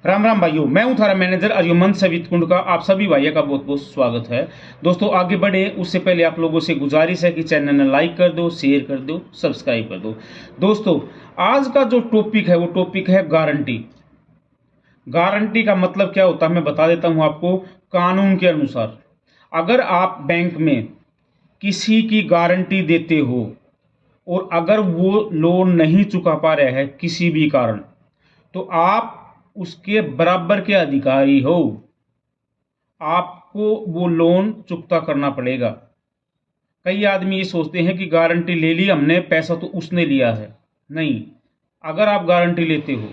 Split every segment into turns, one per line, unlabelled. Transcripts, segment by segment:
राम राम भाइयों, मैं हूं थारा मैनेजर अर्जुमन सवित कुंड का। आप सभी भाइयों का बहुत बहुत स्वागत है। दोस्तों आगे बढ़े उससे पहले आप लोगों से गुजारिश है कि चैनल ने लाइक कर दो, शेयर कर दो, सब्सक्राइब कर दो। दोस्तों आज का जो टॉपिक है वो टॉपिक है गारंटी। गारंटी का मतलब क्या होता है मैं बता देता हूं आपको। कानून के अनुसार अगर आप बैंक में किसी की गारंटी देते हो और अगर वो लोन नहीं चुका पा रहा है किसी भी कारण, तो आप उसके बराबर के अधिकारी हो। आपको वो लोन चुकता करना पड़ेगा। कई आदमी ये सोचते हैं कि गारंटी ले ली हमने, पैसा तो उसने लिया है। नहीं, अगर आप गारंटी लेते हो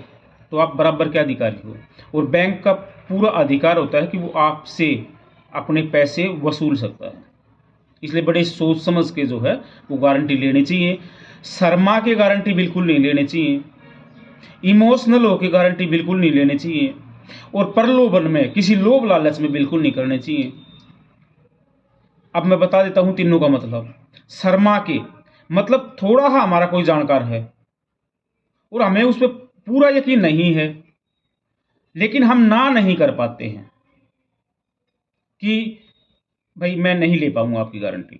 तो आप बराबर के अधिकारी हो और बैंक का पूरा अधिकार होता है कि वो आपसे अपने पैसे वसूल सकता है। इसलिए बड़े सोच समझ के जो है वो गारंटी लेनी चाहिए। शर्मा के गारंटी बिल्कुल नहीं लेनी चाहिए, इमोशनल होकर गारंटी बिल्कुल नहीं लेनी चाहिए और प्रलोभन में किसी लोभ लालच में बिल्कुल नहीं करने चाहिए। अब मैं बता देता हूं तीनों का मतलब। शर्मा के मतलब थोड़ा हमारा कोई जानकार है और हमें उस पर पूरा यकीन नहीं है, लेकिन हम ना नहीं कर पाते हैं कि भाई मैं नहीं ले पाऊंगा आपकी गारंटी।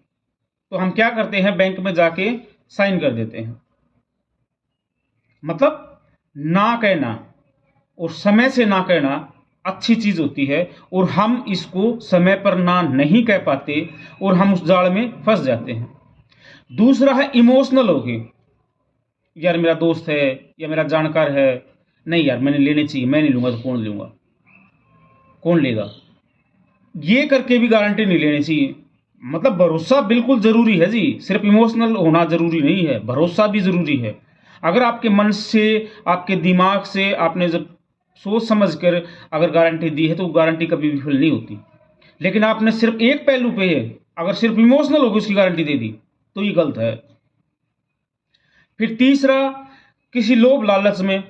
तो हम क्या करते हैं, बैंक में जाके साइन कर देते हैं। मतलब ना कहना और समय से ना कहना अच्छी चीज होती है और हम इसको समय पर ना नहीं कह पाते और हम उस जाल में फंस जाते हैं। दूसरा है इमोशनल हो गए, यार मेरा दोस्त है या मेरा जानकार है, नहीं यार मैंने लेने चाहिए, मैं नहीं लूंगा तो कौन लूंगा, कौन लेगा, ये करके भी गारंटी नहीं लेनी चाहिए। मतलब भरोसा बिल्कुल जरूरी है जी, सिर्फ इमोशनल होना जरूरी नहीं है, भरोसा भी जरूरी है। अगर आपके मन से आपके दिमाग से आपने जब सोच समझ कर अगर गारंटी दी है तो गारंटी कभी विफल नहीं होती। लेकिन आपने सिर्फ एक पहलू पे अगर सिर्फ इमोशनल होकर उसकी गारंटी दे दी तो ये गलत है। फिर तीसरा, किसी लोभ लालच में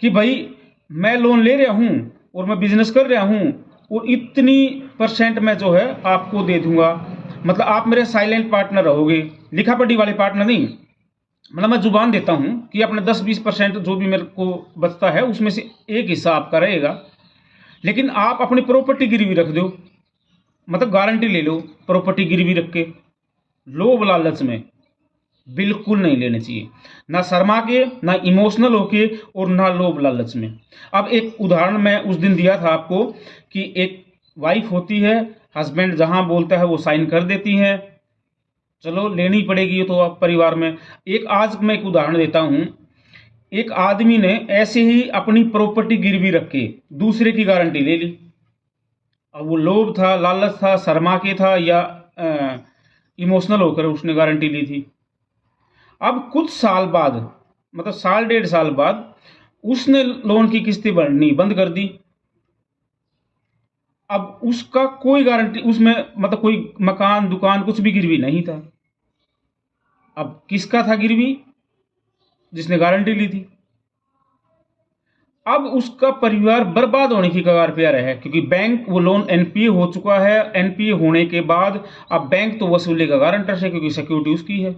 कि भाई मैं लोन ले रहा हूं और मैं बिजनेस कर रहा हूं और इतनी परसेंट मैं जो है आपको दे दूंगा, मतलब आप मेरे साइलेंट पार्टनर रहोगे, लिखा पढ़ी वाले पार्टनर नहीं। मतलब मैं जुबान देता हूं कि अपने 10-20% जो भी मेरे को बचता है उसमें से एक हिस्सा आपका रहेगा, लेकिन आप अपनी प्रॉपर्टी गिरवी रख दो, मतलब गारंटी ले लो प्रॉपर्टी गिरवी रख के। लोभ लालच में बिल्कुल नहीं लेने चाहिए, ना शर्मा के, ना इमोशनल होके और ना लोभ लालच में। अब एक उदाहरण मैं उस दिन दिया था आपको कि एक वाइफ होती है, हस्बैंड जहां बोलता है वो साइन कर देती है, चलो लेनी पड़ेगी तो आप परिवार में। एक आज मैं एक उदाहरण देता हूं। एक आदमी ने ऐसे ही अपनी प्रॉपर्टी गिरवी रख के दूसरे की गारंटी ले ली। अब वो लोभ था, लालच था, शर्मा के था या इमोशनल होकर उसने गारंटी ली थी। अब कुछ साल बाद, मतलब साल डेढ़ साल बाद, उसने लोन की किस्तें भरनी बंद कर दी। अब उसका कोई गारंटी उसमें, मतलब कोई मकान दुकान कुछ भी गिरवी नहीं था। अब किसका था गिरवी? जिसने गारंटी ली थी। अब उसका परिवार बर्बाद होने की कगार पे आ रहा है क्योंकि बैंक वो लोन एनपीए हो चुका है। एनपीए होने के बाद अब बैंक तो वसूलेगा गारंटर से क्योंकि सिक्योरिटी उसकी है।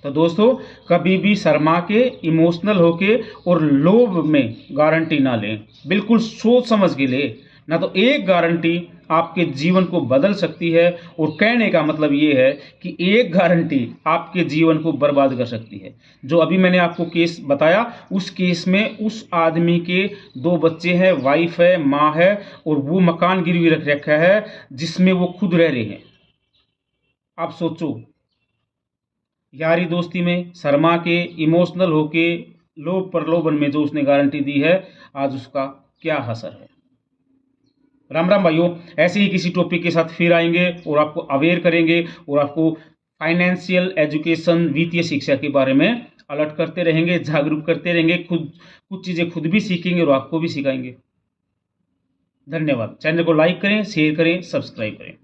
तो दोस्तों कभी भी शर्मा के, इमोशनल होके और लोभ में गारंटी ना लें, बिल्कुल सोच समझ के ले। ना तो एक गारंटी आपके जीवन को बदल सकती है और कहने का मतलब ये है कि एक गारंटी आपके जीवन को बर्बाद कर सकती है। जो अभी मैंने आपको केस बताया, उस केस में उस आदमी के 2 बच्चे हैं, वाइफ है, माँ है और वो मकान गिरवी रख रखा है जिसमें वो खुद रह रहे हैं। आप सोचो, यारी दोस्ती में शर्मा के, इमोशनल होके लोभ प्रलोभन में जो उसने गारंटी दी है, आज उसका क्या असर है। राम राम भाइयों, ऐसे ही किसी टॉपिक के साथ फिर आएंगे और आपको अवेयर करेंगे और आपको फाइनेंशियल एजुकेशन, वित्तीय शिक्षा के बारे में अलर्ट करते रहेंगे, जागरूक करते रहेंगे। खुद कुछ चीज़ें खुद भी सीखेंगे और आपको भी सिखाएंगे। धन्यवाद। चैनल को लाइक करें, शेयर करें, सब्सक्राइब करें।